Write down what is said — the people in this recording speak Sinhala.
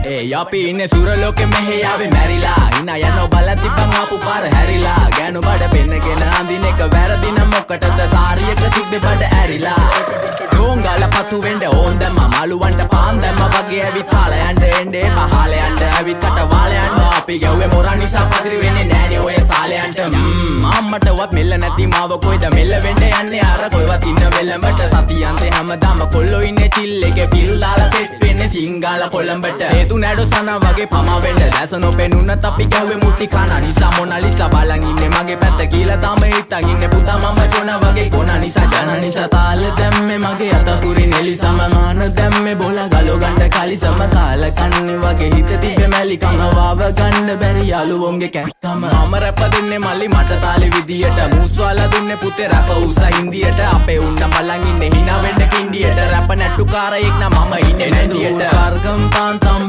අපි ඉන්නේ සුරලෝකෙ මෙහෙ ආවේ මැරිලා හිනා යනෝ බලන් තිබ්බන් ආපු පාර හැරිලා ගෑනු බඩ පෙන්නගෙන අඳින එක වැරදි නම් මොකටද සාරියක තිබ්බේ බඩ ඇරිලා ඩෝංගල පතු වෙන්න ඕන් දැම්ම මාළුවන්ට පාන් දැම්ම වගේ ඇවිත් පාල යන්න එන්නේ පහල යන්න ඇවිත් කට වාල යන්න අපි ගැව්වේ මොරා නිසා පදිරි වෙන්නේ නෑනේ ඔය සාලයන්ට අම්මටවත් මෙල්ල නැති මාව කොයිද මෙල්ල වෙන්න යන්නේ අර කොයිවත් ඉන්න වෙලමට සතියන්තේ හැමදාම කොල්ලෝ ඉන්නේ චිල් එකේ පිල්ලාලා සෙට් වෙන්නේ සිංගාල කොළඹට හේතු නැඩෝ සනා වගේ පමා වෙන්න දැස නොපෙනුනත් අපි ගැව්වේ මුටි කන නිසා මොනාලිසා බලන් ඉන්නේ මගේ පැත්ත කියලා තාම හිටන් ඉන්නේ පුතා මම ජොනා වගේ කොනා නිසා ජන නිසා තාල දැම්මේ මගේ අතකුරි නෙලිසම මාන දැම්මේ බෝලා ගලෝ ගන්න කලිසම කාල කන්නේ වගේ හිත තිබ්බේ මැලිකම වාව ගන්න බැරි යාළුවෝන්ගේ කැක්කම මම රැප දෙන්නේ මල්ලි මට තාලේ විදියට මූස්වාලා දුන්නේ පුතේ රැප උසා හින්දියට අපේ උන්න බලන් ඉන්නේ hina වෙන්න කින්ඩියට රැප නැට්ටුකාරයෙක් නම් මම ඉන්නේ නැදියට වර්ගම් තාන්තම්